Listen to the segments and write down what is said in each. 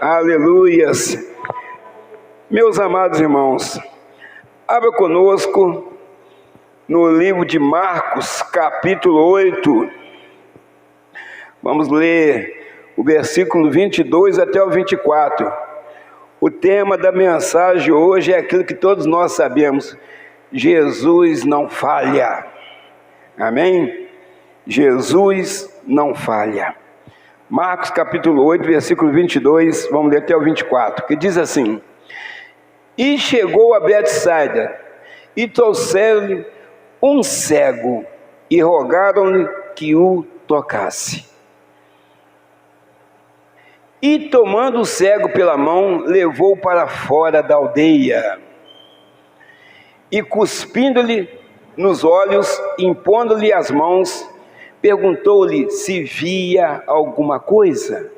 Aleluias. Meus amados irmãos, abra conosco no livro de Marcos, capítulo 8. Vamos ler o versículo 22 até o 24. O tema da mensagem hoje é aquilo que todos nós sabemos: Jesus não falha. Amém? Jesus não falha. Marcos capítulo 8, versículo 22, vamos ler até o 24, que diz assim: E chegou a Betsaida, e trouxeram-lhe um cego, e rogaram-lhe que o tocasse. E tomando o cego pela mão, levou para fora da aldeia, e cuspindo-lhe nos olhos, impondo-lhe as mãos, perguntou-lhe se via alguma coisa.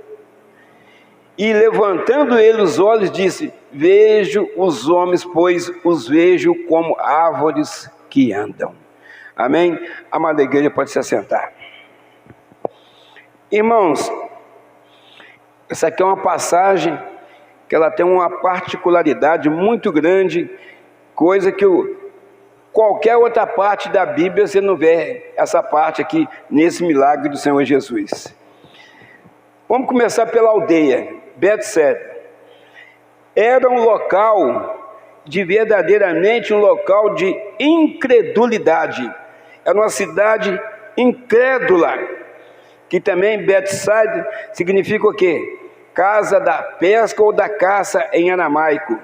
E levantando ele os olhos, disse: Vejo os homens, pois os vejo como árvores que andam. Amém? A amada igreja pode se assentar. Irmãos, essa aqui é uma passagem que ela tem uma particularidade muito grande, coisa que qualquer outra parte da Bíblia você não vê essa parte aqui nesse milagre do Senhor Jesus. Vamos começar pela aldeia, Betsaida. Era um local verdadeiramente um local de incredulidade. Era uma cidade incrédula, que também Betsaida significa o quê? Casa da pesca ou da caça em aramaico.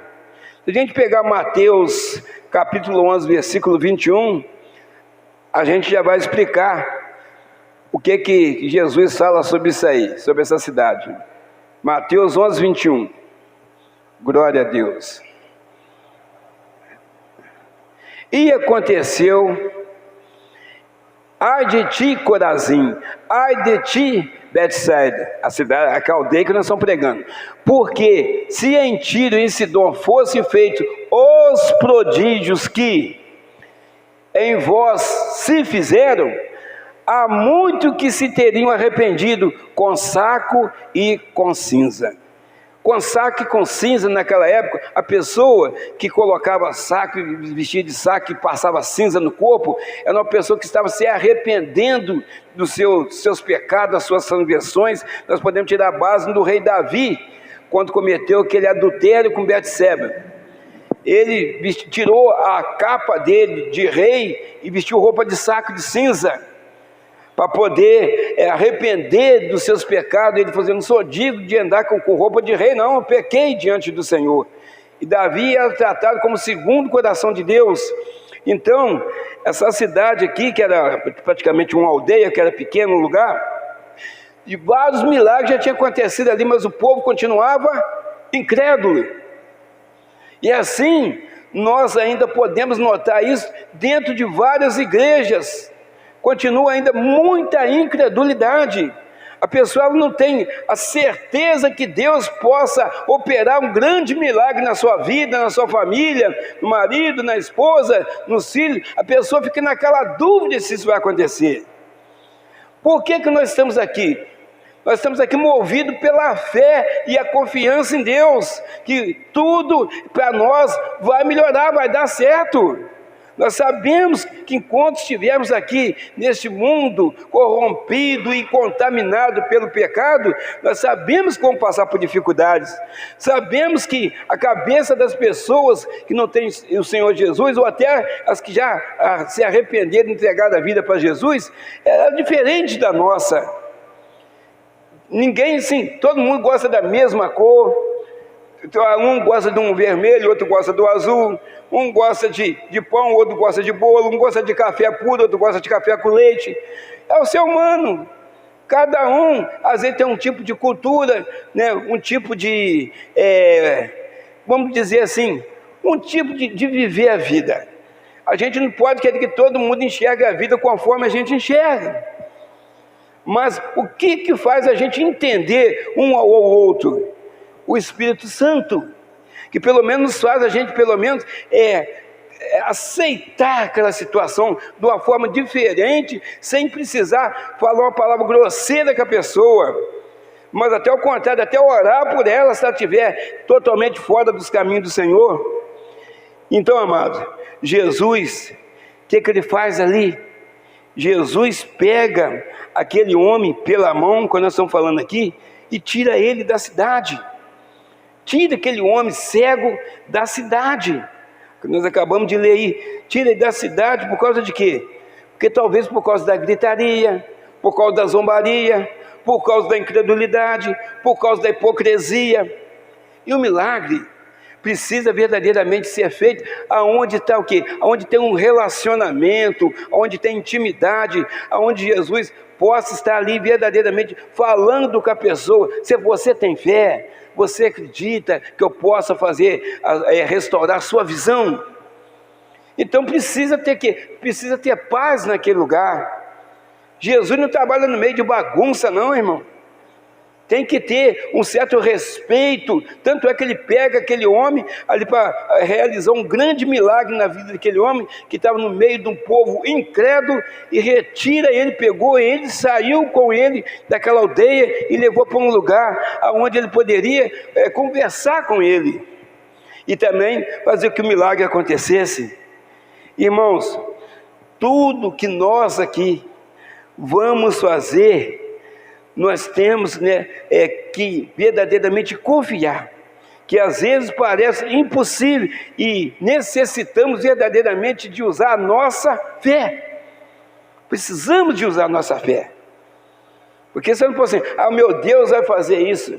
Se a gente pegar Mateus capítulo 11, versículo 21, a gente já vai explicar o que Jesus fala sobre isso aí, sobre essa cidade. Mateus 11, 21. Glória a Deus. E aconteceu, ai de ti, Corazim, ai de ti, Betsaida, a cidade, a aldeia que nós estamos pregando, porque se em Tiro e em Sidom fossem feitos os prodígios que em vós se fizeram, há muito que se teriam arrependido com saco e com cinza. Com saco e com cinza naquela época, a pessoa que colocava saco, vestia de saco e passava cinza no corpo, era uma pessoa que estava se arrependendo dos seus pecados, das suas transgressões. Nós podemos tirar a base do rei Davi, quando cometeu aquele adultério com Betseba. Ele tirou a capa dele de rei e vestiu roupa de saco de cinza, para poder arrepender dos seus pecados. Ele falou: não sou digno de andar com roupa de rei, não, eu pequei diante do Senhor. E Davi era tratado como segundo coração de Deus. Então, essa cidade aqui, que era praticamente uma aldeia, que era pequeno lugar, e vários milagres já tinham acontecido ali, mas o povo continuava incrédulo. E assim, nós ainda podemos notar isso dentro de várias igrejas. Continua ainda muita incredulidade. A pessoa não tem a certeza que Deus possa operar um grande milagre na sua vida, na sua família, no marido, na esposa, nos filhos. A pessoa fica naquela dúvida se isso vai acontecer. Por que nós estamos aqui? Nós estamos aqui movidos pela fé e a confiança em Deus, que tudo para nós vai melhorar, vai dar certo. Nós sabemos que enquanto estivermos aqui neste mundo corrompido e contaminado pelo pecado, nós sabemos como passar por dificuldades. Sabemos que a cabeça das pessoas que não têm o Senhor Jesus, ou até as que já se arrependeram e entregaram a vida para Jesus, é diferente da nossa. Ninguém, sim, todo mundo gosta da mesma cor. Um gosta de um vermelho, outro gosta do azul. Um gosta de pão, outro gosta de bolo. Um gosta de café puro, outro gosta de café com leite. É o ser humano. Cada um, às vezes, tem um tipo de cultura, né? Um tipo de, vamos dizer assim, um tipo de viver a vida. A gente não pode querer que todo mundo enxergue a vida conforme a gente enxerga. Mas o que faz a gente entender um ao outro? O Espírito Santo, que pelo menos faz a gente, pelo menos, aceitar aquela situação de uma forma diferente, sem precisar falar uma palavra grosseira com a pessoa. mas até o contrário, até orar por ela se ela estiver totalmente fora dos caminhos do Senhor. Então, amado, Jesus, o que ele faz ali? Jesus pega aquele homem pela mão, quando nós estamos falando aqui, e tira ele da cidade. Tira aquele homem cego da cidade, que nós acabamos de ler aí. Tira ele da cidade por causa de quê? Porque talvez por causa da gritaria, por causa da zombaria, por causa da incredulidade, por causa da hipocrisia. E o milagre precisa verdadeiramente ser feito aonde está o quê? Aonde tem um relacionamento, aonde tem intimidade, aonde Jesus possa estar ali verdadeiramente falando com a pessoa. Se você tem fé, você acredita que eu possa fazer, restaurar a sua visão? Então precisa ter paz naquele lugar. Jesus não trabalha no meio de bagunça não, irmão. Tem que ter um certo respeito. Tanto é que ele pega aquele homem ali para realizar um grande milagre na vida daquele homem que estava no meio de um povo incrédulo, e retira ele, pegou ele, saiu com ele daquela aldeia e levou para um lugar onde ele poderia conversar com ele e também fazer que o milagre acontecesse. Irmãos, tudo que nós aqui vamos fazer, nós temos que verdadeiramente confiar, que às vezes parece impossível, e necessitamos verdadeiramente de usar a nossa fé. Precisamos de usar a nossa fé, porque você não pode assim, meu Deus vai fazer isso.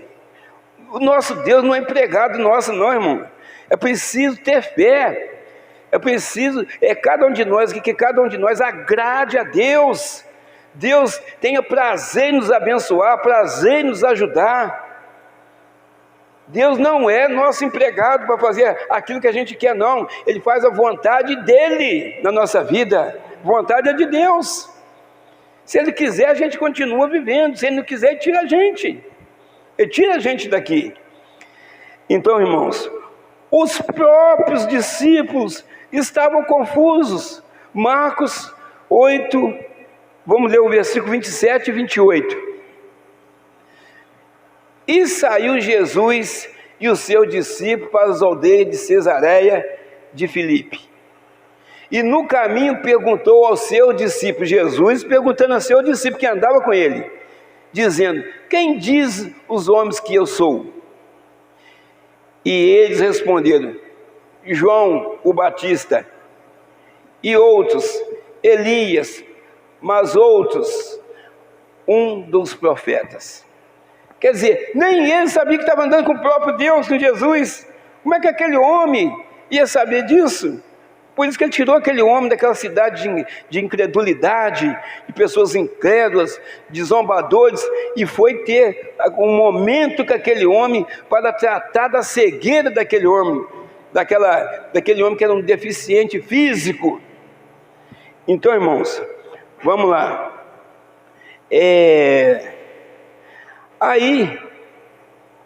O nosso Deus não é empregado nosso não, irmão. É preciso ter fé. É preciso, cada um de nós, que cada um de nós agrade a Deus. Deus tenha prazer em nos abençoar, prazer em nos ajudar. Deus não é nosso empregado para fazer aquilo que a gente quer, não. Ele faz a vontade dEle na nossa vida. A vontade é de Deus. Se Ele quiser, a gente continua vivendo. Se Ele não quiser, Ele tira a gente. Ele tira a gente daqui. Então, irmãos, os próprios discípulos estavam confusos. Marcos 8, vamos ler o versículo 27 e 28. E saiu Jesus e o seu discípulo para as aldeias de Cesareia de Filipe. E no caminho perguntou ao seu discípulo, Jesus perguntando ao seu discípulo que andava com ele, dizendo: quem diz os homens que eu sou? E eles responderam: João o Batista, e outros, Elias, mas outros, um dos profetas. Quer dizer, nem ele sabia que estava andando com o próprio Deus, com Jesus. Como é que aquele homem ia saber disso? Por isso que ele tirou aquele homem daquela cidade de incredulidade, de pessoas incrédulas, de zombadores, e foi ter um momento com aquele homem para tratar da cegueira daquele homem, daquele homem que era um deficiente físico. Então, irmãos, vamos lá. Aí,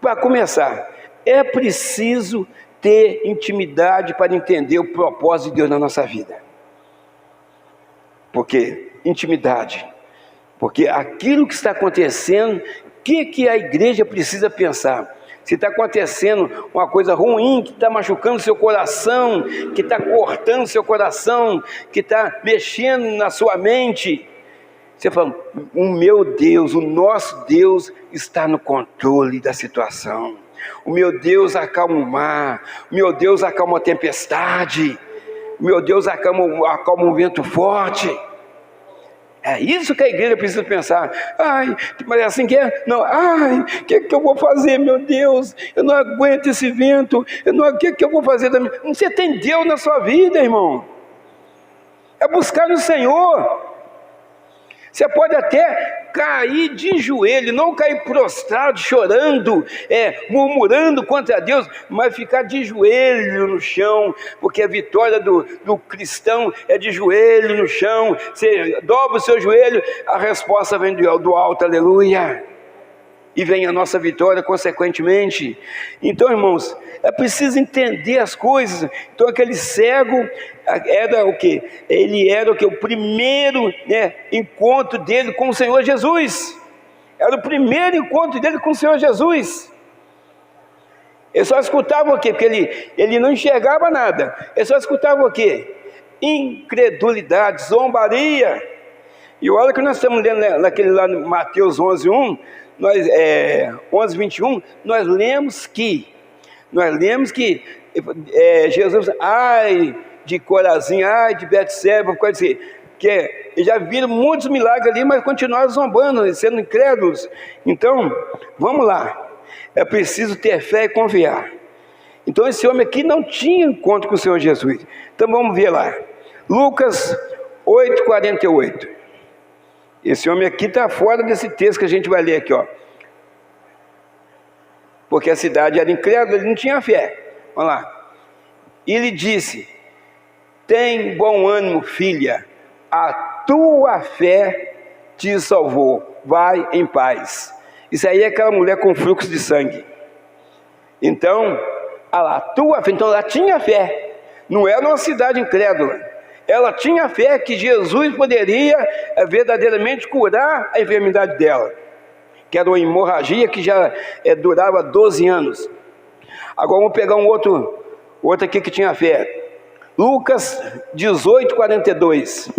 para começar, é preciso ter intimidade para entender o propósito de Deus na nossa vida. Porque intimidade, porque aquilo que está acontecendo, o que a igreja precisa pensar? Se está acontecendo uma coisa ruim, que está machucando seu coração, que está cortando seu coração, que está mexendo na sua mente, você fala: o meu Deus, o nosso Deus está no controle da situação. O meu Deus acalma o mar, o meu Deus acalma a tempestade, o meu Deus acalma um vento forte. É isso que a igreja precisa pensar. Mas é assim que é? Não, o que eu vou fazer, meu Deus? Eu não aguento esse vento. O que eu vou fazer da minha... Você tem Deus na sua vida, irmão. É buscar no Senhor. Você pode até cair de joelho, não cair prostrado, chorando, murmurando contra Deus, mas ficar de joelho no chão, porque a vitória do cristão é de joelho no chão. Você dobra o seu joelho, a resposta vem do alto, aleluia, e vem a nossa vitória consequentemente. Então, irmãos, é preciso entender as coisas. Então aquele cego era o quê? Ele era o quê? O primeiro encontro dele com o Senhor Jesus. Era o primeiro encontro dele com o Senhor Jesus. Ele só escutava o quê? Porque ele não enxergava nada. Ele só escutava o quê? Incredulidade, zombaria. E olha que nós estamos lendo naquele lá no Mateus 11:1, 11:21, nós lemos que Jesus, ai de Corazim, ai de Betseba, pode dizer, que já viram muitos milagres ali, mas continuaram zombando, sendo incrédulos. Então, vamos lá, é preciso ter fé e confiar. Então esse homem aqui não tinha encontro com o Senhor Jesus. Então vamos ver lá, Lucas 8:48. Esse homem aqui está fora desse texto que a gente vai ler aqui, ó. Porque a cidade era incrédula, ele não tinha fé. Vamos lá. E ele disse: tem bom ânimo, filha, a tua fé te salvou, vai em paz. Isso aí é aquela mulher com fluxo de sangue. Então, a tua fé, então ela tinha fé, não era uma cidade incrédula. Ela tinha fé que Jesus poderia verdadeiramente curar a enfermidade dela, que era uma hemorragia que já durava 12 anos. Agora vamos pegar um outro aqui que tinha fé. Lucas 18:42.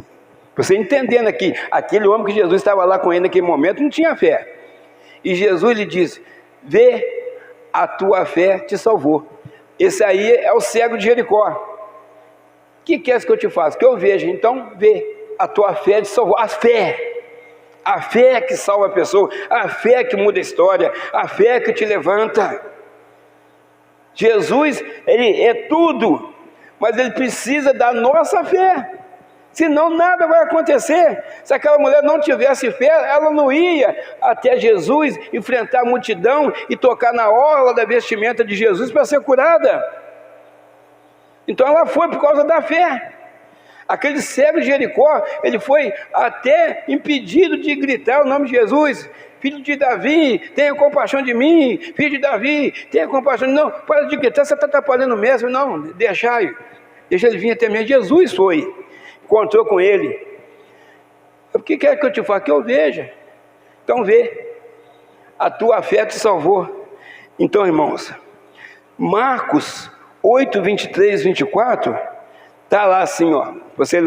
Você entendendo aqui, aquele homem que Jesus estava lá com ele naquele momento não tinha fé. E Jesus lhe disse: vê, a tua fé te salvou. Esse aí é o cego de Jericó. O que queres que eu te faça? Que eu veja. Então vê, a tua fé te salvou. A fé que salva a pessoa, a fé que muda a história, a fé que te levanta. Jesus, ele é tudo, mas ele precisa da nossa fé, senão nada vai acontecer. Se aquela mulher não tivesse fé, ela não ia até Jesus, enfrentar a multidão e tocar na orla da vestimenta de Jesus para ser curada. Então ela foi por causa da fé. Aquele cego de Jericó, ele foi até impedido de gritar o nome de Jesus: filho de Davi, tenha compaixão de mim, filho de Davi, tenha compaixão de mim. Não, para de gritar, você está atrapalhando o mesmo. Não, deixa ele vir até mim. Jesus foi, encontrou com ele. O que quer que eu te faça? Que eu veja. Então vê, a tua fé te salvou. Então, irmãos, Marcos 8:23, 24, está lá assim, ó, você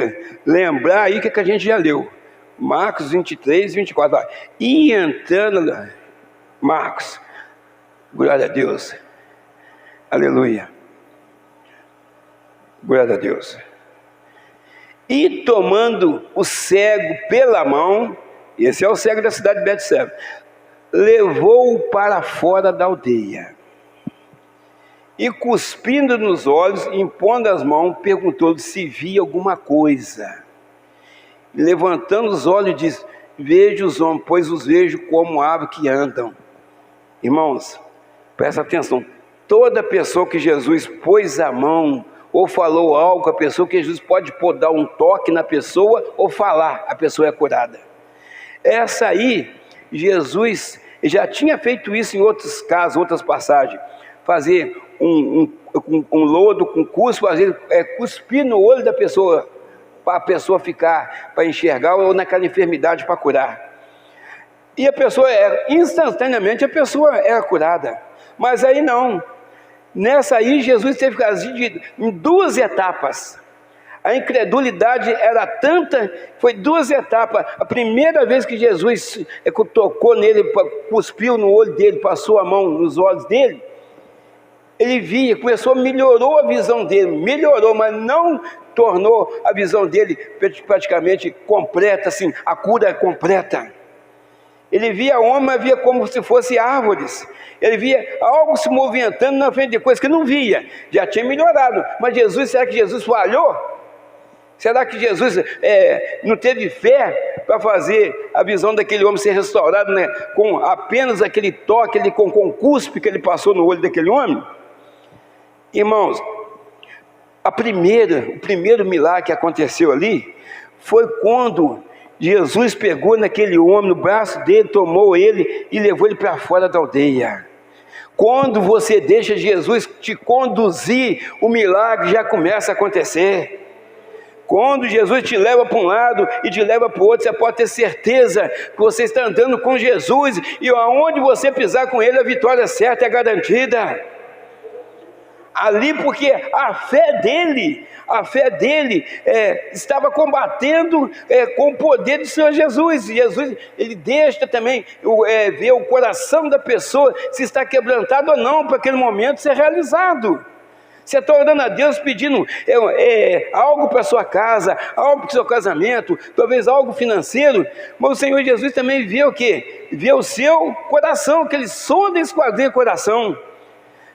lembrar aí que a gente já leu. Marcos 23:24, ó. E entrando, Marcos, glória a Deus, aleluia, glória a Deus. E tomando o cego pela mão, esse é o cego da cidade de Betseba, levou-o para fora da aldeia. E cuspindo nos olhos, impondo as mãos, perguntou-lhe se via alguma coisa. Levantando os olhos, disse: vejo os homens, pois os vejo como árvores que andam. Irmãos, presta atenção. Toda pessoa que Jesus pôs a mão, ou falou algo, a pessoa que Jesus pode dar um toque na pessoa, ou falar, a pessoa é curada. Essa aí, Jesus já tinha feito isso em outros casos, outras passagens. Fazer um lodo com cuspe, cuspir no olho da pessoa, para a pessoa ficar, para enxergar, ou naquela enfermidade para curar. E a pessoa instantaneamente a pessoa era curada. Mas aí não. Nessa aí Jesus teve que agir em duas etapas. A incredulidade era tanta, foi duas etapas. A primeira vez que Jesus tocou nele, cuspiu no olho dele, passou a mão nos olhos dele, ele via, melhorou a visão dele, mas não tornou a visão dele praticamente completa, assim, a cura completa. Ele via homem, mas via como se fossem árvores. Ele via algo se movimentando na frente de coisas que não via. Já tinha melhorado, mas Jesus, será que Jesus falhou? Será que Jesus não teve fé para fazer a visão daquele homem ser restaurada, né, com apenas aquele toque, com o cuspe que ele passou no olho daquele homem? Irmãos, o primeiro milagre que aconteceu ali foi quando Jesus pegou naquele homem, no braço dele, tomou ele e levou ele para fora da aldeia. Quando você deixa Jesus te conduzir, o milagre já começa a acontecer. Quando Jesus te leva para um lado e te leva para o outro, você pode ter certeza que você está andando com Jesus, e aonde você pisar com Ele, a vitória certa é garantida. Ali, porque a fé dele estava combatendo com o poder do Senhor Jesus. Jesus, ele deixa também ver o coração da pessoa, se está quebrantado ou não, para aquele momento ser realizado. Você está orando a Deus pedindo algo para a sua casa, algo para o seu casamento, talvez algo financeiro, mas o Senhor Jesus também vê o quê? Vê o seu coração, aquele sonda e esquadrinha o coração,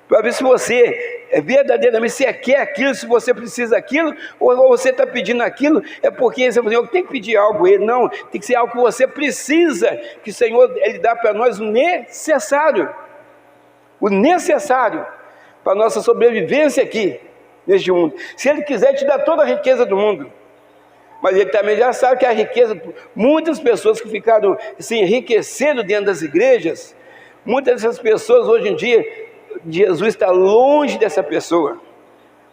para ver se você verdadeiramente você quer aquilo, se você precisa daquilo, ou você está pedindo aquilo, é porque você tem que pedir algo a Ele. Não, tem que ser algo que você precisa, que o Senhor Ele dá para nós o necessário para a nossa sobrevivência aqui, neste mundo. Se Ele quiser te dar toda a riqueza do mundo, mas Ele também já sabe que a riqueza, muitas pessoas que ficaram se enriquecendo dentro das igrejas, muitas dessas pessoas hoje em dia, Jesus está longe dessa pessoa,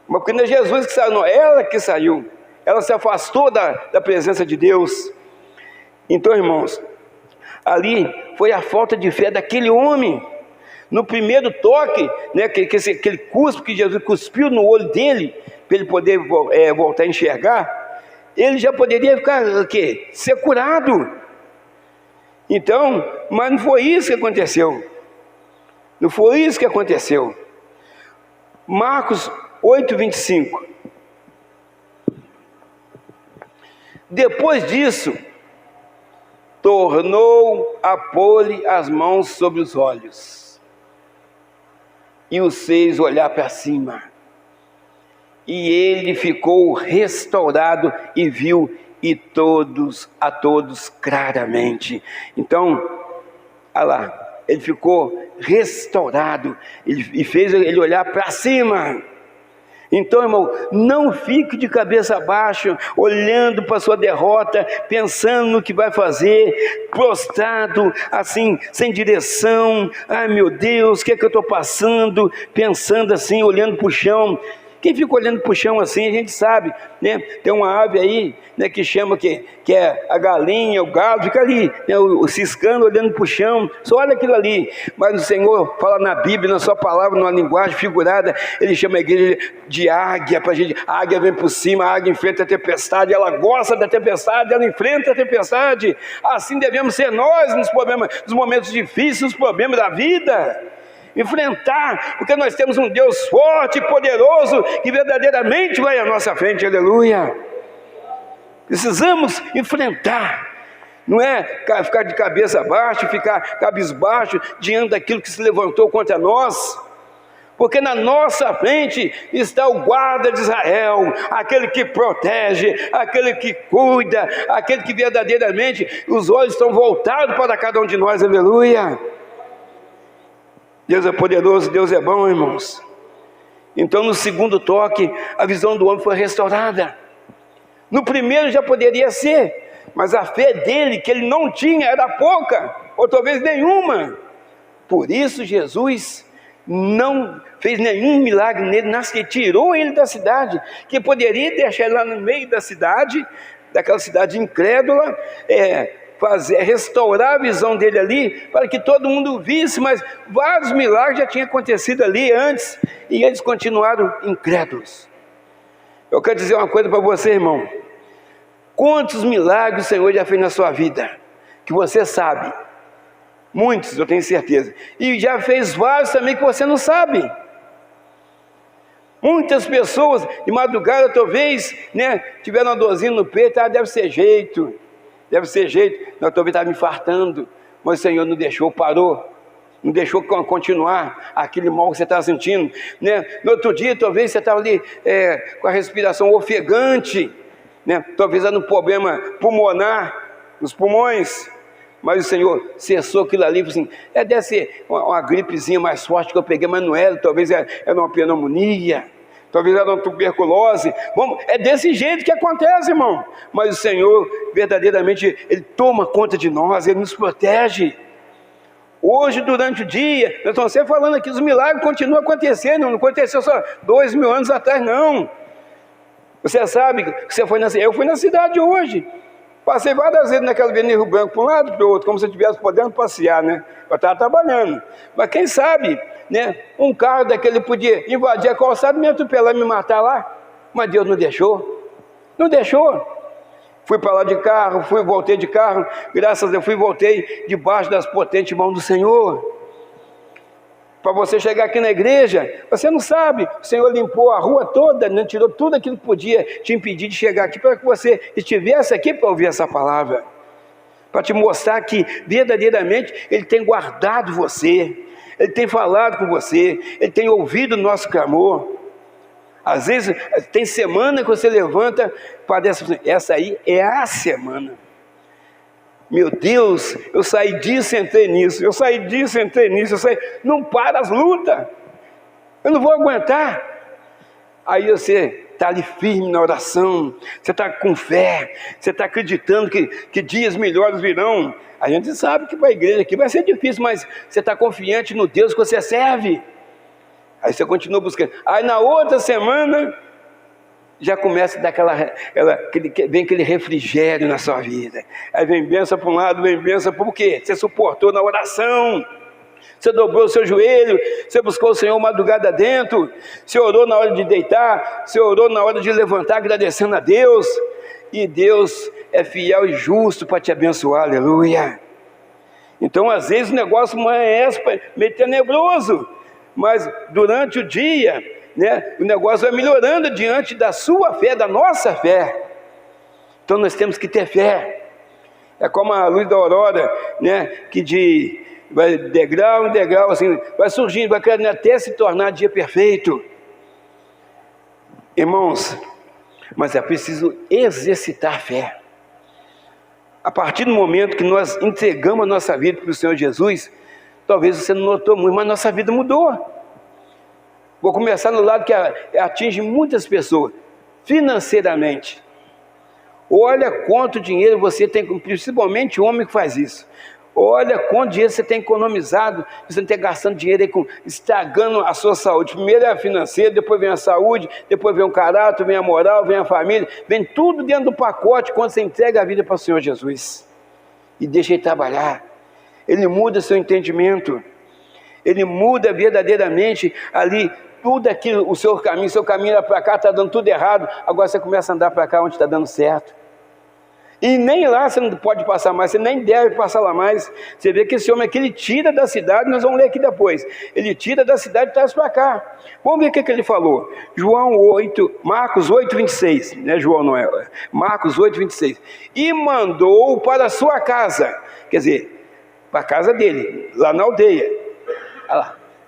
mas porque não é Jesus que saiu, não, ela que saiu, ela se afastou da presença de Deus. Então, irmãos, ali foi a falta de fé daquele homem. No primeiro toque, né, aquele cuspe que Jesus cuspiu no olho dele, para ele poder voltar a enxergar, ele já poderia ficar o quê? Ser curado. Então, mas não foi isso que aconteceu. Não foi isso que aconteceu. Marcos 8:25. Depois disso, tornou a pôr-lhe as mãos sobre os olhos, e os fez olhar para cima. E ele ficou restaurado e viu a todos claramente. Então, olha lá. Ele ficou restaurado e fez ele olhar para cima. Então, irmão, não fique de cabeça baixa, olhando para a sua derrota, pensando no que vai fazer, prostrado, assim, sem direção. Ai meu Deus, o que é que eu estou passando? Pensando assim, olhando para o chão. Quem fica olhando para o chão assim, a gente sabe, né? Tem uma ave aí, né, que chama, que é a galinha, o galo, fica ali, né, ciscando, olhando para o chão, só olha aquilo ali. Mas o Senhor fala na Bíblia, na sua palavra, numa linguagem figurada, Ele chama a igreja de águia, para a gente. A águia vem por cima, a águia enfrenta a tempestade, ela gosta da tempestade, ela enfrenta a tempestade. Assim devemos ser nós nos momentos difíceis, nos problemas da vida. Enfrentar, porque nós temos um Deus forte e poderoso, que verdadeiramente vai à nossa frente, aleluia. Precisamos enfrentar, não é ficar de cabeça baixa, ficar cabisbaixo diante daquilo que se levantou contra nós, porque na nossa frente está o guarda de Israel, aquele que protege, aquele que cuida, aquele que verdadeiramente os olhos estão voltados para cada um de nós, aleluia. Deus é poderoso, Deus é bom, irmãos. Então, no segundo toque, a visão do homem foi restaurada. No primeiro já poderia ser, mas a fé dele, que ele não tinha, era pouca, ou talvez nenhuma. Por isso, Jesus não fez nenhum milagre nele, que tirou ele da cidade, que poderia deixar ele lá no meio da cidade, daquela cidade incrédula, restaurar a visão dele ali, para que todo mundo visse, mas vários milagres já tinham acontecido ali antes, e eles continuaram incrédulos. Eu quero dizer uma coisa para você, irmão. Quantos milagres o Senhor já fez na sua vida, que você sabe? Muitos, eu tenho certeza. E já fez vários também que você não sabe. Muitas pessoas, de madrugada talvez, né, tiveram uma dorzinha no peito, deve ser jeito, não, talvez estava me fartando, mas o Senhor não deixou, parou, não deixou continuar aquele mal que você estava sentindo, né? No outro dia, talvez você estava ali com a respiração ofegante, né? Talvez era um problema pulmonar, nos pulmões, mas o Senhor cessou aquilo ali, assim, deve ser uma gripezinha mais forte que eu peguei, mas não era, talvez era uma pneumonia, talvez era uma tuberculose. É desse jeito que acontece, irmão. Mas o Senhor, verdadeiramente, Ele toma conta de nós, Ele nos protege. Hoje, durante o dia, nós estamos sempre falando aqui, os milagres continuam acontecendo, não aconteceu só 2000 anos atrás, não. Você sabe que você foi eu fui na cidade hoje. Passei várias vezes naquela avenida Rio Branco, para um lado e para o outro, como se eu estivesse podendo passear, né? Eu estava trabalhando. Mas quem sabe, né? Um carro daquele podia invadir a calçada, me atropelar e me matar lá. Mas Deus não deixou. Não deixou. Fui para lá de carro, voltei de carro. Graças a Deus, voltei debaixo das potentes mãos do Senhor. Para você chegar aqui na igreja, você não sabe, o Senhor limpou a rua toda, né? Tirou tudo aquilo que podia te impedir de chegar aqui, para que você estivesse aqui para ouvir essa palavra, para te mostrar que verdadeiramente Ele tem guardado você, Ele tem falado com você, Ele tem ouvido o nosso clamor. Às vezes tem semana que você levanta, parece, essa aí é a semana. Meu Deus, eu saí disso e entrei nisso, não para as lutas, eu não vou aguentar. Aí você está ali firme na oração, você está com fé, você está acreditando que dias melhores virão. A gente sabe que para a igreja aqui vai ser difícil, mas você está confiante no Deus que você serve. Aí você continua buscando. Aí na outra semana já começa a dar vem aquele refrigério na sua vida. Aí vem bênção para um lado, vem bênção por quê? Você suportou na oração, você dobrou o seu joelho, você buscou o Senhor madrugada dentro, você orou na hora de deitar, você orou na hora de levantar, agradecendo a Deus, e Deus é fiel e justo para te abençoar, aleluia. Então às vezes o negócio amanhece meio tenebroso, mas durante o dia, né, o negócio vai melhorando diante da sua fé, da nossa fé. Então nós temos que ter fé. É como a luz da aurora, né, que vai degrau em degrau, assim, vai surgindo, vai criando até se tornar dia perfeito. Irmãos, mas é preciso exercitar a fé. A partir do momento que nós entregamos a nossa vida para o Senhor Jesus, talvez você não notou muito, mas nossa vida mudou. Vou começar no lado que atinge muitas pessoas, financeiramente. Olha quanto dinheiro você tem, principalmente o homem que faz isso. Olha quanto dinheiro você tem economizado, você não tem gastando dinheiro aí estragando a sua saúde. Primeiro é a financeira, depois vem a saúde, depois vem o caráter, vem a moral, vem a família, vem tudo dentro do pacote quando você entrega a vida para o Senhor Jesus. E deixa Ele trabalhar. Ele muda seu entendimento. Ele muda verdadeiramente ali tudo aquilo, o seu caminho era para cá, está dando tudo errado, agora você começa a andar para cá onde está dando certo. E nem lá você não pode passar mais, você nem deve passar lá mais. Você vê que esse homem aqui, ele tira da cidade, nós vamos ler aqui depois, ele tira da cidade e traz para cá. Vamos ver o que ele falou. Marcos 8, 26, né? João não é, Marcos 8, 26. E mandou para a sua casa, quer dizer, para a casa dele, lá na aldeia,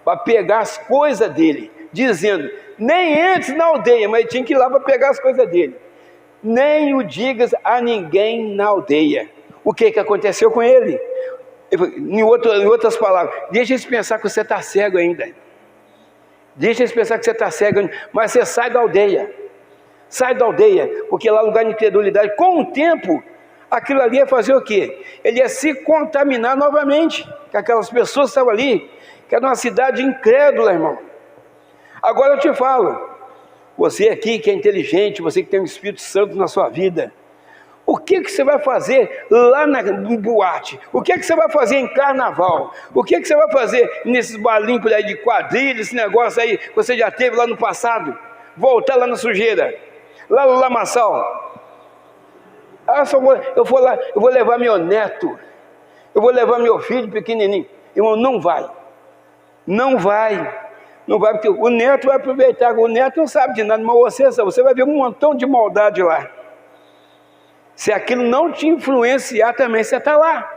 para pegar as coisas dele, dizendo, nem entre na aldeia, mas tinha que ir lá para pegar as coisas dele. Nem o digas a ninguém na aldeia. O que aconteceu com ele? Em outras palavras, deixa eles pensar que você está cego ainda. Deixa eles pensar que você está cego ainda. Mas você sai da aldeia. Sai da aldeia, porque lá é lugar de incredulidade. Com o tempo, aquilo ali ia fazer o quê? Ele ia se contaminar novamente. Que aquelas pessoas que estavam ali, que era uma cidade incrédula, irmão. Agora eu te falo, você aqui que é inteligente, você que tem o Espírito Santo na sua vida, o que você vai fazer lá no boate? O que você vai fazer em carnaval? O que você vai fazer nesses balinhos aí de quadrilha, esse negócio aí que você já teve lá no passado? Voltar lá na sujeira, lá no lamaçal. Eu vou levar meu neto, eu vou levar meu filho pequenininho. Irmão, não vai. Não vai, porque o neto vai aproveitar, o neto não sabe de nada, mas você vai ver um montão de maldade lá. Se aquilo não te influenciar também, você está lá.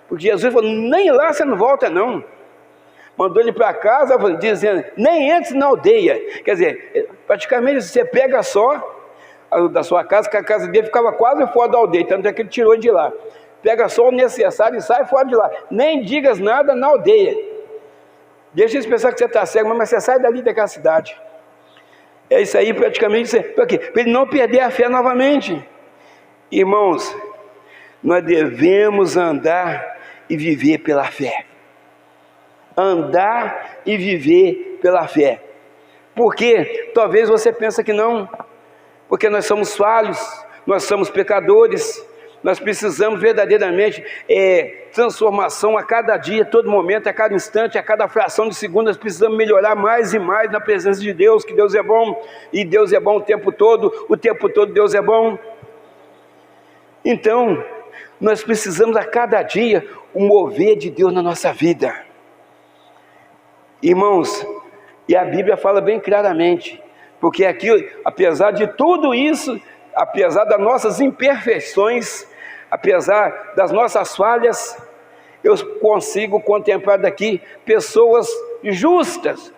Porque Jesus falou, nem lá você não volta não. Mandou ele para casa, dizendo, nem entre na aldeia. Quer dizer, praticamente você pega só da sua casa, que a casa dele ficava quase fora da aldeia, tanto é que ele tirou de lá. Pega só o necessário e sai fora de lá. Nem digas nada na aldeia. Deixa eles pensar que você está cego, mas você sai dali daquela cidade. É isso aí praticamente, para quê? Para ele não perder a fé novamente. Irmãos, nós devemos andar e viver pela fé. Andar e viver pela fé. Porque talvez você pense que não, porque nós somos falhos, nós somos pecadores, nós precisamos verdadeiramente transformação a cada dia, a todo momento, a cada instante, a cada fração de segundo. Nós precisamos melhorar mais e mais na presença de Deus, que Deus é bom, e Deus é bom o tempo todo Deus é bom. Então, nós precisamos a cada dia o mover de Deus na nossa vida. Irmãos, e a Bíblia fala bem claramente, porque aqui, apesar de tudo isso, apesar das nossas imperfeições, apesar das nossas falhas, eu consigo contemplar daqui pessoas justas.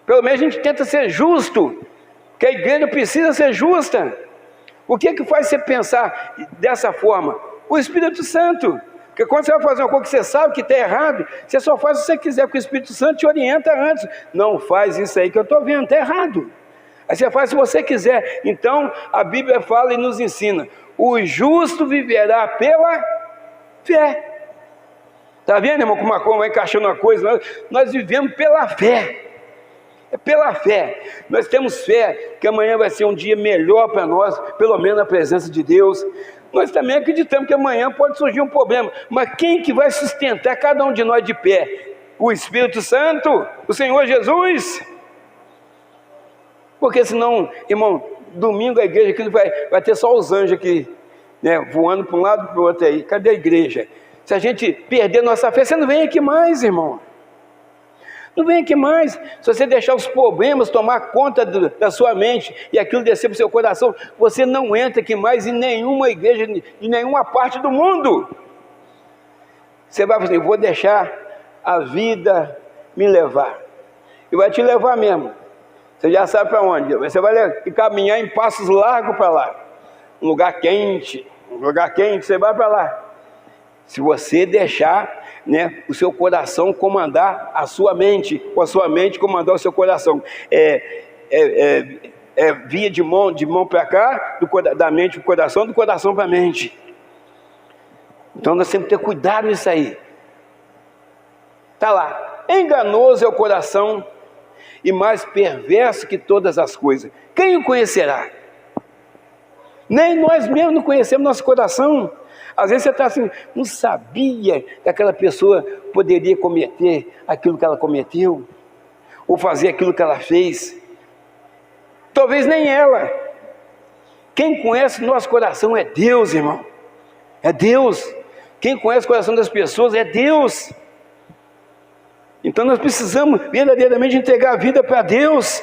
Pelo menos a gente tenta ser justo, porque a igreja precisa ser justa. O que é que faz você pensar dessa forma? O Espírito Santo. Porque quando você vai fazer uma coisa que você sabe que está errado, você só faz se você quiser, porque o Espírito Santo te orienta antes. Não faz isso aí que eu estou vendo, está errado. Aí você faz se você quiser. Então a Bíblia fala e nos ensina: o justo viverá pela fé. Está vendo, irmão, como vai encaixando uma coisa? Nós vivemos pela fé. É pela fé. Nós temos fé que amanhã vai ser um dia melhor para nós, pelo menos na presença de Deus. Nós também acreditamos que amanhã pode surgir um problema, mas quem que vai sustentar cada um de nós de pé? O Espírito Santo, o Senhor Jesus. Porque senão, irmão, domingo a igreja aqui vai ter só os anjos aqui, né, voando para um lado e para o outro aí. Cadê a igreja? Se a gente perder nossa fé, você não vem aqui mais, irmão. Não vem aqui mais. Se você deixar os problemas tomar conta da sua mente e aquilo descer para o seu coração, você não entra aqui mais em nenhuma igreja, em nenhuma parte do mundo. Você vai fazer, vou deixar a vida me levar. E vai te levar mesmo. Você já sabe para onde. Você vai caminhar em passos largos para lá. Um lugar quente, você vai para lá. Se você deixar, né, o seu coração comandar a sua mente, ou a sua mente comandar o seu coração. Via de mão para cá, da mente para o coração, do coração para a mente. Então nós temos que ter cuidado nisso aí. Está lá. Enganoso é o coração e mais perverso que todas as coisas. Quem o conhecerá? Nem nós mesmos não conhecemos nosso coração. Às vezes você está assim, não sabia que aquela pessoa poderia cometer aquilo que ela cometeu, ou fazer aquilo que ela fez. Talvez nem ela. Quem conhece nosso coração é Deus, irmão. É Deus. Quem conhece o coração das pessoas é Deus. Então nós precisamos verdadeiramente entregar a vida para Deus.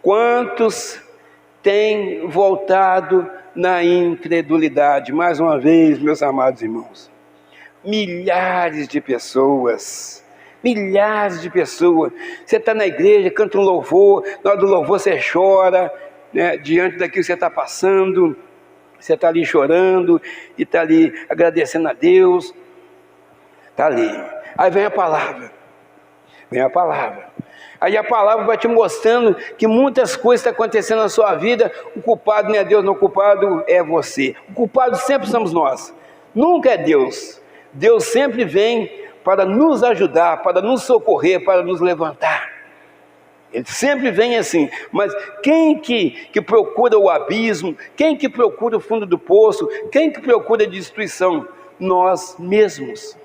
Quantos têm voltado na incredulidade? Mais uma vez, meus amados irmãos, milhares de pessoas, você está na igreja, canta um louvor, na hora do louvor você chora, né, diante daquilo que você está passando, você está ali chorando, e está ali agradecendo a Deus, está ali, aí vem a palavra, aí a palavra vai te mostrando que muitas coisas estão acontecendo na sua vida. O culpado não é Deus, não, o culpado é você. O culpado sempre somos nós, nunca é Deus. Deus sempre vem para nos ajudar, para nos socorrer, para nos levantar. Ele sempre vem assim. Mas quem que procura o abismo? Quem que procura o fundo do poço? Quem que procura a destruição? Nós mesmos.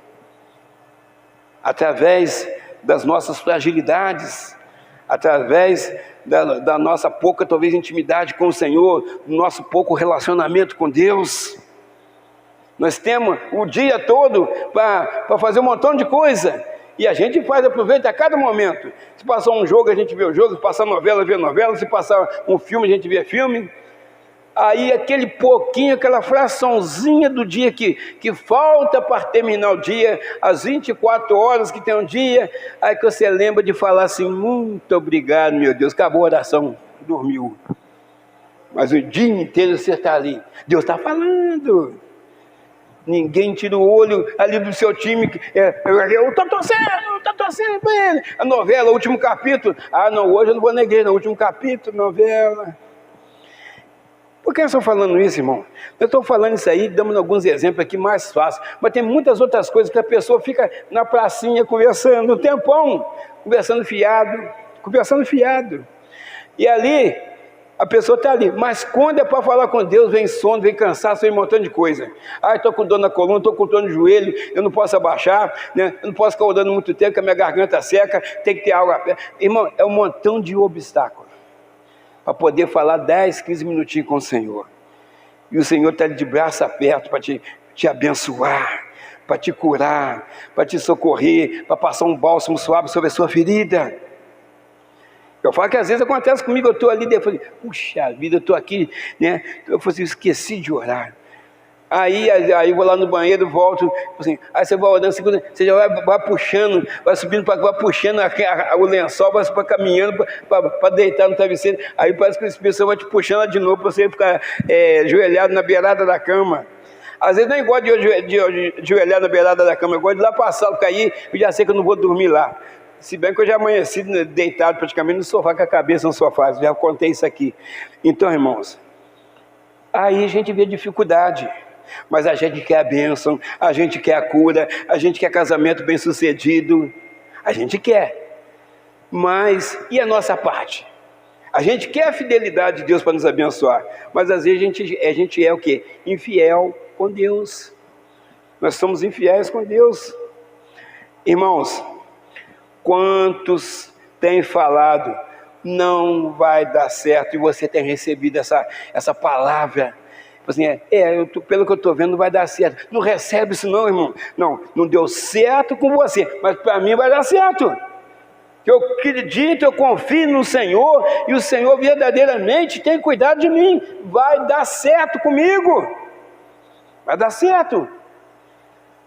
Através das nossas fragilidades, através da nossa pouca, talvez, intimidade com o Senhor, do nosso pouco relacionamento com Deus. Nós temos o dia todo para fazer um montão de coisa, e a gente aproveita a cada momento. Se passar um jogo, a gente vê o jogo; se passar novela, vê novela; se passar um filme, a gente vê filme. Aí aquele pouquinho, aquela fraçãozinha do dia que falta para terminar o dia, as 24 horas que tem um dia, aí que você lembra de falar assim: muito obrigado, meu Deus, acabou a oração, dormiu. Mas o dia inteiro você está ali, Deus está falando. Ninguém tira o olho ali do seu time. Eu estou torcendo para ele. A novela, o último capítulo. Ah, não, hoje eu não vou na igreja, no último capítulo, novela. Por que eu estou falando isso, irmão? Eu estou falando isso aí, dando alguns exemplos aqui mais fáceis, mas tem muitas outras coisas que a pessoa fica na pracinha conversando um tempão, conversando fiado. E ali A pessoa está ali, mas quando é para falar com Deus, vem sono, vem cansaço, vem um montão de coisa. Estou com dor na coluna, estou com dor no joelho, eu não posso abaixar, né? Eu não posso ficar orando muito tempo, porque a minha garganta seca, tem que ter água. Irmão, é um montão de obstáculos para poder falar 10, 15 minutinhos com o Senhor. E o Senhor está de braço aberto para te abençoar, para te curar, para te socorrer, para passar um bálsamo suave sobre a sua ferida. Eu falo que às vezes acontece comigo, eu estou ali, eu falei, puxa vida, eu estou aqui, né? Eu falei assim, esqueci de orar. Aí eu vou lá no banheiro, volto, assim, aí você vai orando, você já vai puxando, vai subindo para cá, vai puxando o lençol, vai caminhando para deitar no travesseiro. Aí parece que o Espírito Santo vai te puxando lá de novo para você ficar ajoelhado na beirada da cama. Às vezes nem gosto de ajoelhar na beirada da cama, eu gosto de ir lá para a sala, cair, eu já sei que eu não vou dormir lá. Se bem que eu já amanheci deitado praticamente no sofá, com a cabeça no sofá, já contei isso aqui. Então, irmãos, aí a gente vê dificuldade, mas a gente quer a bênção, a gente quer a cura, a gente quer casamento bem sucedido, a gente quer. Mas, e a nossa parte? A gente quer a fidelidade de Deus para nos abençoar, mas às vezes a gente é o quê? Infiel com Deus. Nós somos infiéis com Deus. Irmãos, quantos têm falado, não vai dar certo, e você tem recebido essa palavra, assim, pelo que eu estou vendo, não vai dar certo. Não recebe isso não, irmão. Não deu certo com você, mas para mim vai dar certo. Eu acredito, eu confio no Senhor, e o Senhor verdadeiramente tem cuidado de mim. Vai dar certo comigo. Vai dar certo.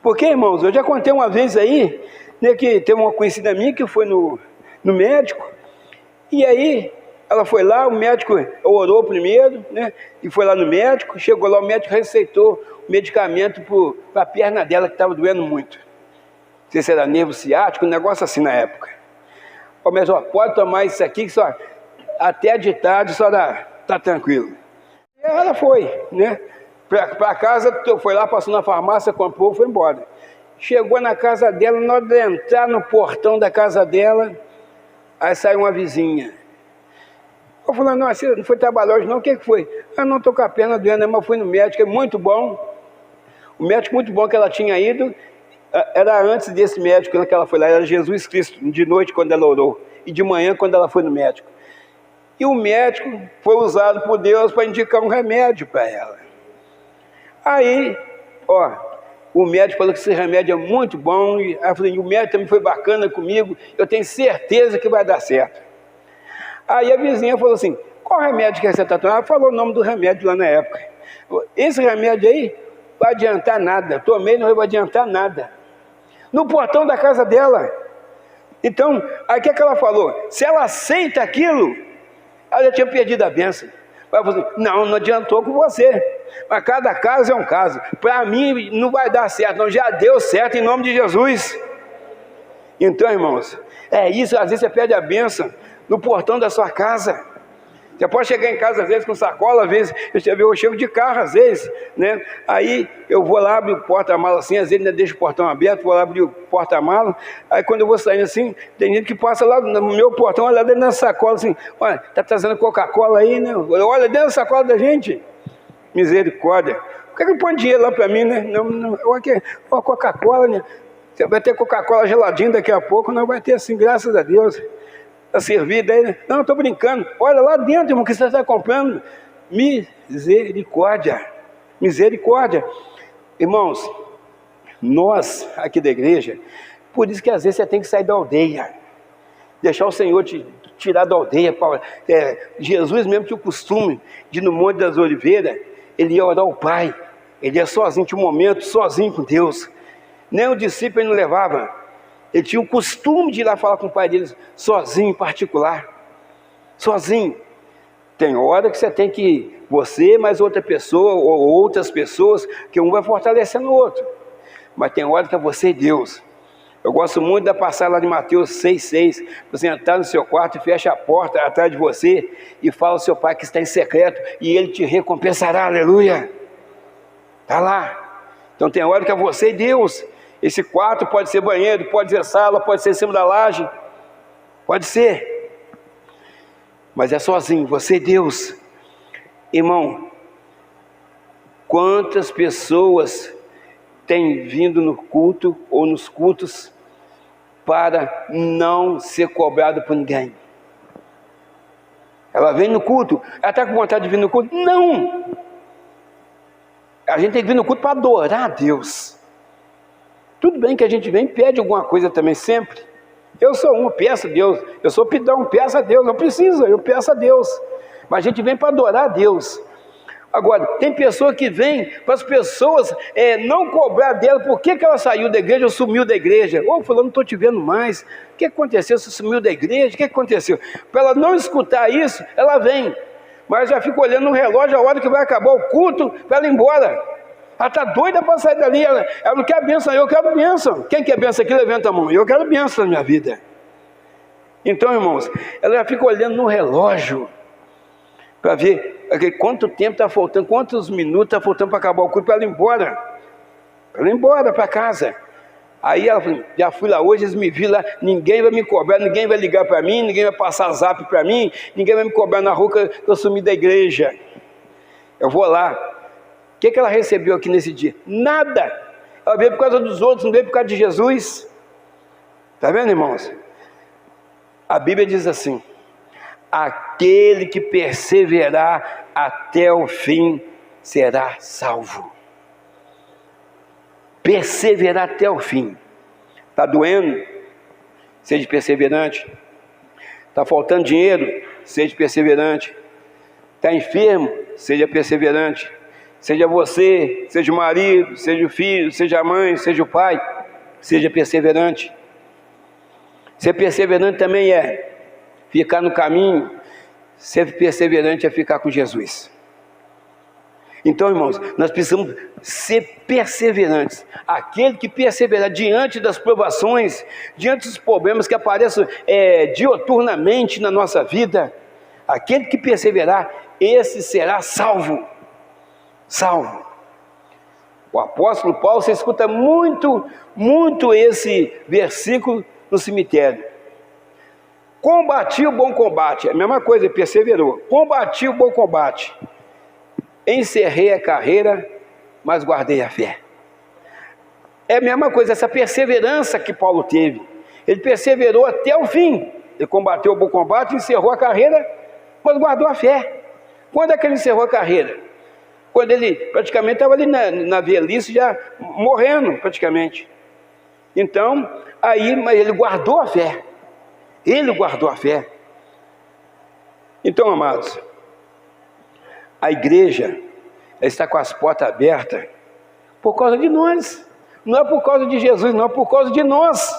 Porque, irmãos, eu já contei uma vez aí, né, que tem uma conhecida minha que foi no médico, e aí ela foi lá, o médico orou primeiro, né, e foi lá no médico, chegou lá, o médico receitou medicamento para a perna dela que estava doendo muito. Não sei se era nervo ciático, um negócio assim na época. O médico, pode tomar isso aqui, que só até de tarde só tá tranquilo. E ela foi, né, para casa, foi lá, passou na farmácia, comprou, foi embora. Chegou na casa dela, na hora de entrar no portão da casa dela, aí saiu uma vizinha. Eu falei, não, você não foi trabalhar hoje não? O que foi? Eu não estou com a perna doendo, mas fui no médico, é muito bom. O médico muito bom que ela tinha ido, era antes desse médico que ela foi lá, era Jesus Cristo, de noite quando ela orou, e de manhã quando ela foi no médico. E o médico foi usado por Deus para indicar um remédio para ela. Aí, o médico falou que esse remédio é muito bom, e eu falei, o médico também foi bacana comigo, eu tenho certeza que vai dar certo. Aí a vizinha falou assim, qual remédio que você está tomando? Ela falou o nome do remédio lá na época. Esse remédio aí vai adiantar nada, tomei, não vai adiantar nada. No portão da casa dela. Então, aí o que ela falou? Se ela aceita aquilo, ela já tinha perdido a bênção. Ela falou assim, não adiantou com você. Mas cada caso é um caso. Para mim não vai dar certo, não, já deu certo em nome de Jesus. Então, irmãos, é isso, às vezes você perde a bênção no portão da sua casa. Você pode chegar em casa às vezes com sacola, às vezes eu chego de carro às vezes, né? Aí eu vou lá, abrir o porta-mala assim, às vezes ainda deixo o portão aberto, vou lá abrir o porta-mala, aí quando eu vou saindo assim, tem gente que passa lá no meu portão, olha dentro da sacola assim, olha, tá trazendo Coca-Cola aí, né? Olha dentro da sacola da gente. Misericórdia. Por que não põe dinheiro lá para mim, né? Não, Coca-Cola, né? Você vai ter Coca-Cola geladinho daqui a pouco, não vai ter assim, graças a Deus. Está servido aí, né? Não, estou brincando. Olha lá dentro, irmão, que você está comprando. Misericórdia. Misericórdia. Irmãos, nós aqui da igreja, por isso que às vezes você tem que sair da aldeia. Deixar o Senhor te tirar da aldeia. Jesus mesmo tinha o costume de ir no Monte das Oliveiras, ele ia orar ao Pai. Ele ia sozinho, tinha um momento sozinho com Deus. Nem o discípulo ele não levava. Ele tinha o costume de ir lá falar com o pai deles, sozinho, em particular. Sozinho. Tem hora que você tem que, você mais outra pessoa, ou outras pessoas, que um vai fortalecendo o outro. Mas tem hora que é você e Deus. Eu gosto muito da passagem lá de Mateus 6,6. Você entrar no seu quarto e fecha a porta atrás de você e fala ao seu pai que está em secreto e ele te recompensará, aleluia. Está lá. Então tem hora que é você e Deus. Esse quarto pode ser banheiro, pode ser sala, pode ser em cima da laje. Pode ser. mas é sozinho, você e Deus. Irmão, quantas pessoas têm vindo no culto ou nos cultos para não ser cobrado por ninguém? Ela vem no culto, ela está com vontade de vir no culto? Não! A gente tem que vir no culto para adorar a Deus. Tudo bem que a gente vem e pede alguma coisa também sempre. Eu sou um, peço a Deus. Eu sou pidão, peço a Deus. Não precisa, eu peço a Deus. Mas a gente vem para adorar a Deus. Agora, tem pessoa que vem para as pessoas não cobrar dela por que ela saiu da igreja ou sumiu da igreja. Ô, fulano, não estou te vendo mais. O que aconteceu? Você sumiu da igreja? O que aconteceu? Para ela não escutar isso, ela vem. Mas já fica olhando no relógio a hora que vai acabar o culto para ela ir embora. Ela está doida para sair dali. Ela não quer bênção, eu quero bênção. Quem quer bênção aqui, levanta a mão. Eu quero bênção na minha vida. Então, irmãos, ela já fica olhando no relógio para ver quanto tempo está faltando, quantos minutos está faltando para acabar o culto, para ela ir embora. Para ela ir embora para casa. Aí ela falou, já fui lá hoje, eles me viram lá, ninguém vai me cobrar, ninguém vai ligar para mim, ninguém vai passar zap para mim, ninguém vai me cobrar na rua que eu sumi da igreja. Eu vou lá. O que ela recebeu aqui nesse dia? Nada. Ela veio por causa dos outros, não veio por causa de Jesus. Está vendo, irmãos? A Bíblia diz assim: aquele que perseverar até o fim será salvo. Perseverar até o fim. Está doendo? Seja perseverante. Está faltando dinheiro? Seja perseverante. Está enfermo? Seja perseverante. Seja você, seja o marido, seja o filho, seja a mãe, seja o pai, seja perseverante. Ser perseverante também é ficar no caminho. Ser perseverante é ficar com Jesus. Então, irmãos, nós precisamos ser perseverantes. Aquele que perseverar diante das provações, diante dos problemas que aparecem dioturnamente na nossa vida, aquele que perseverar, esse será salvo. Salvo. O apóstolo Paulo, você escuta muito esse versículo no cemitério. Combati o bom combate, é a mesma coisa, ele perseverou. Combati o bom combate, encerrei a carreira, mas guardei a fé. É a mesma coisa, essa perseverança que Paulo teve. Ele perseverou até o fim. Ele combateu o bom combate, encerrou a carreira, mas guardou a fé. Quando é que ele encerrou a carreira? Quando ele praticamente estava ali na velhice, já morrendo praticamente. Então, mas ele guardou a fé. Ele guardou a fé. Então, amados, a igreja está com as portas abertas por causa de nós. Não é por causa de Jesus, não, é por causa de nós.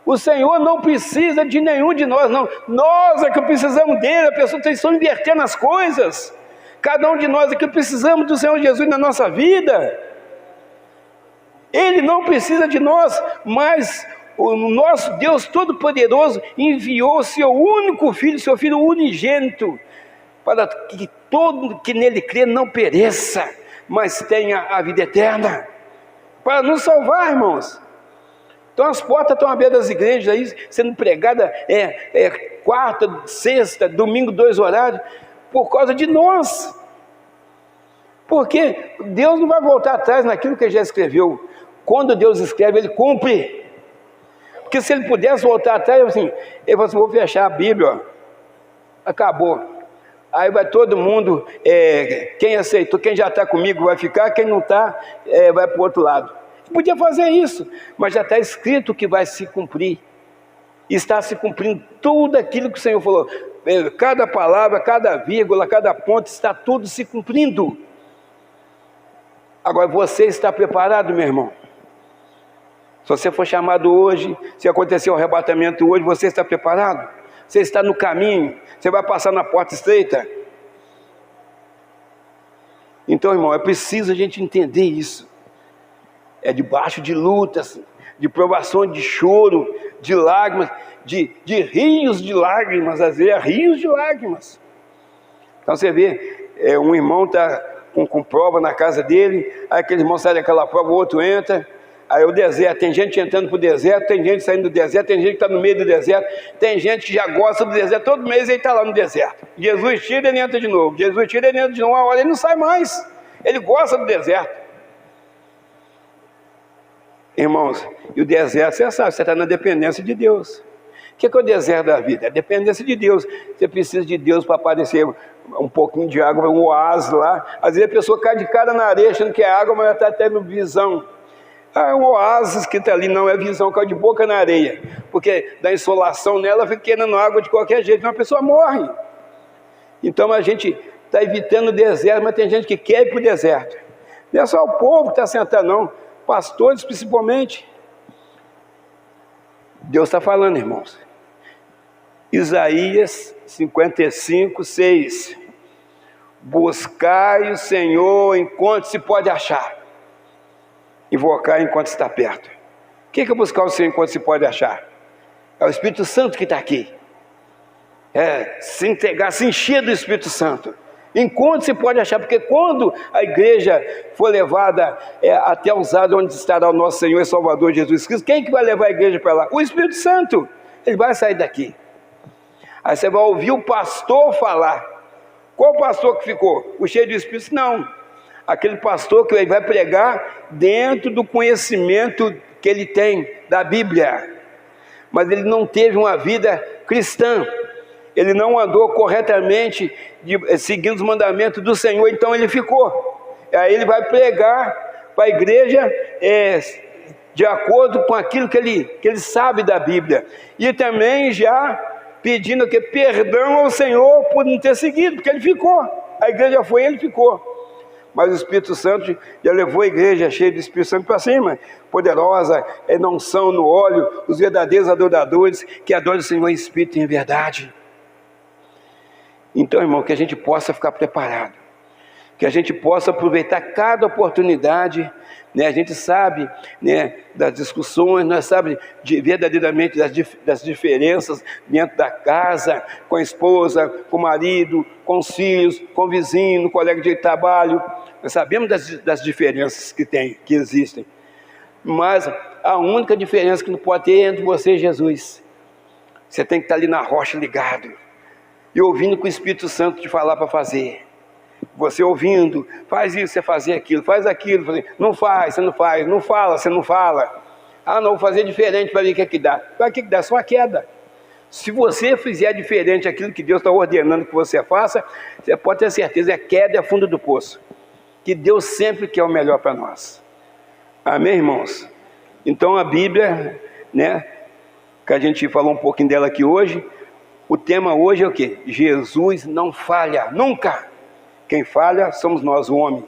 O Senhor não precisa de nenhum de nós, não. Nós é que precisamos dele. As pessoas estão invertendo as coisas. Cada um de nós aqui precisamos do Senhor Jesus na nossa vida. Ele não precisa de nós, mas o nosso Deus Todo-Poderoso enviou o seu único Filho, seu Filho unigênito, para que todo que nele crê não pereça, mas tenha a vida eterna, para nos salvar, irmãos. Então as portas estão abertas das igrejas aí, sendo pregada quarta, sexta, domingo, 2 horários, por causa de nós. Porque Deus não vai voltar atrás naquilo que ele já escreveu. Quando Deus escreve, ele cumpre. Porque se ele pudesse voltar atrás, ele falou assim, vou fechar a Bíblia, ó. Acabou. Aí vai todo mundo, quem aceitou, quem já está comigo vai ficar, quem não está, vai para o outro lado. Podia fazer isso, mas já está escrito que vai se cumprir. Está se cumprindo tudo aquilo que o Senhor falou. Cada palavra, cada vírgula, cada ponto, está tudo se cumprindo. Agora, você está preparado, meu irmão? Se você for chamado hoje, se acontecer o arrebatamento hoje, você está preparado? Você está no caminho? Você vai passar na porta estreita? Então, irmão, é preciso a gente entender isso. É debaixo de lutas, de provações, de choro, de lágrimas, de rios de lágrimas, às vezes rios de lágrimas. Então você vê, um irmão está com prova na casa dele, aí aquele irmão sai daquela prova, o outro entra, Aí o deserto, tem gente entrando para o deserto, tem gente saindo do deserto, tem gente que está no meio do deserto, tem gente que já gosta do deserto, todo mês ele está lá no deserto. Jesus tira, ele entra de novo, Jesus tira, ele entra de novo, uma hora ele não sai mais, ele gosta do deserto. Irmãos, e o deserto, você sabe, você está na dependência de Deus. O que é o deserto da vida? É a dependência de Deus. Você precisa de Deus para aparecer um pouquinho de água, um oásis lá. Às vezes a pessoa cai de cara na areia achando que é água, mas ela está tendo visão. É um oásis que está ali, não é visão, cai de boca na areia. Porque da insolação nela fica querendo água de qualquer jeito, então a pessoa morre. Então a gente está evitando o deserto, mas tem gente que quer ir para o deserto. Não é só o povo que está sentado, não. Pastores principalmente. Deus está falando, irmãos. Isaías 55, 6. Buscai o Senhor enquanto se pode achar. Invocar enquanto está perto. O que é buscar o Senhor enquanto se pode achar? É o Espírito Santo que está aqui. É se entregar, se encher do Espírito Santo. Enquanto se pode achar, porque quando a igreja for levada até os lados onde estará o nosso Senhor e Salvador Jesus Cristo, quem que vai levar a igreja para lá? O Espírito Santo. Ele vai sair daqui. Aí você vai ouvir o pastor falar. Qual pastor que ficou? O cheio do Espírito? Não. Aquele pastor que ele vai pregar dentro do conhecimento que ele tem da Bíblia. Mas ele não teve uma vida cristã. Ele não andou corretamente seguindo os mandamentos do Senhor, então ele ficou. Aí ele vai pregar para a igreja de acordo com aquilo que ele sabe da Bíblia. E também já pedindo perdão ao Senhor por não ter seguido, porque ele ficou. A igreja foi e ele ficou. Mas o Espírito Santo já levou a igreja cheia do Espírito Santo para cima, poderosa, não são no óleo, os verdadeiros adoradores que adoram o Senhor em Espírito e em verdade. Então, irmão, que a gente possa ficar preparado, que a gente possa aproveitar cada oportunidade, né? A gente sabe, né, das discussões, nós sabemos verdadeiramente das diferenças dentro da casa, com a esposa, com o marido, com os filhos, com o vizinho, no colega de trabalho. Nós sabemos das diferenças que existem, mas a única diferença que não pode ter é entre você e Jesus. Você tem que estar ali na rocha ligado e ouvindo com o Espírito Santo te falar para fazer. Você ouvindo, faz isso, você fazer aquilo, faz aquilo, não faz, você não faz, não fala, você não fala. Ah, não, vou fazer diferente para ver o que é que dá. Para que dá? Só a queda. Se você fizer diferente aquilo que Deus está ordenando que você faça, você pode ter certeza, a queda é fundo do poço. Que Deus sempre quer o melhor para nós. Amém, irmãos? Então a Bíblia, né, que a gente falou um pouquinho dela aqui hoje, o tema hoje é o quê? Jesus não falha, nunca. Quem falha somos nós, o homem.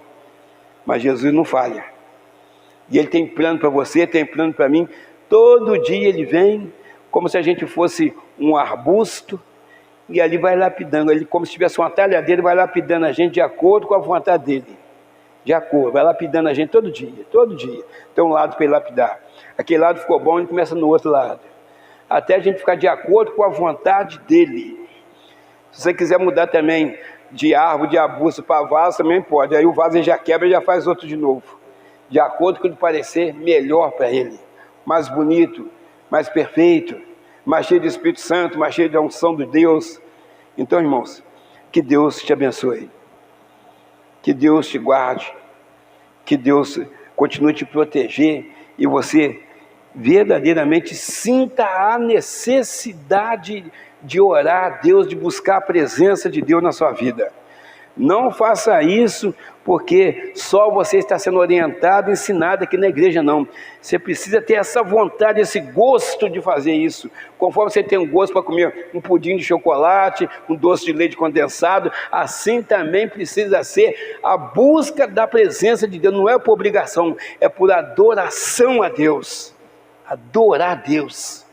Mas Jesus não falha. E Ele tem plano para você, tem plano para mim. Todo dia Ele vem, como se a gente fosse um arbusto, e ali vai lapidando. Ele, como se tivesse uma talhadeira, vai lapidando a gente de acordo com a vontade dEle. De acordo, vai lapidando a gente todo dia, todo dia. Tem um lado para Ele lapidar. Aquele lado ficou bom, Ele começa no outro lado. Até a gente ficar de acordo com a vontade dEle. Se você quiser mudar também de árvore, de arbusto para vaso, também pode. Aí o vaso já quebra e já faz outro de novo. De acordo com o que parecer melhor para ele. Mais bonito, mais perfeito, mais cheio de Espírito Santo, mais cheio de unção de Deus. Então, irmãos, que Deus te abençoe. Que Deus te guarde. Que Deus continue te proteger. E você verdadeiramente sinta a necessidade de orar a Deus, de buscar a presença de Deus na sua vida. Não faça isso porque só você está sendo orientado, ensinado aqui na igreja, não. Você precisa ter essa vontade, esse gosto de fazer isso. Conforme você tem um gosto para comer um pudim de chocolate, um doce de leite condensado, assim também precisa ser a busca da presença de Deus. Não é por obrigação, é por adoração a Deus. Adorar a Deus.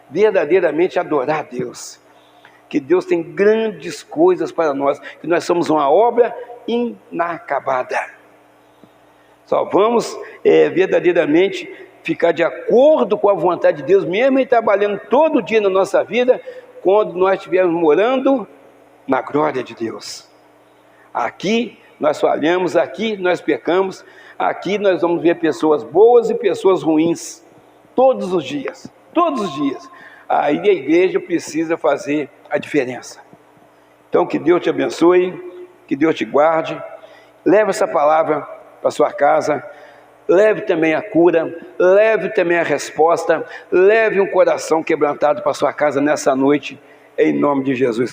Verdadeiramente adorar a Deus. Que Deus tem grandes coisas para nós, que nós somos uma obra inacabada. Só vamos verdadeiramente ficar de acordo com a vontade de Deus, mesmo Ele trabalhando todo dia na nossa vida, quando nós estivermos morando na glória de Deus. Aqui nós falhamos, aqui nós pecamos, aqui nós vamos ver pessoas boas e pessoas ruins, todos os dias, todos os dias. Aí a igreja precisa fazer a diferença. Então que Deus te abençoe, que Deus te guarde, leve essa palavra para sua casa, leve também a cura, leve também a resposta, leve um coração quebrantado para sua casa nessa noite, em nome de Jesus.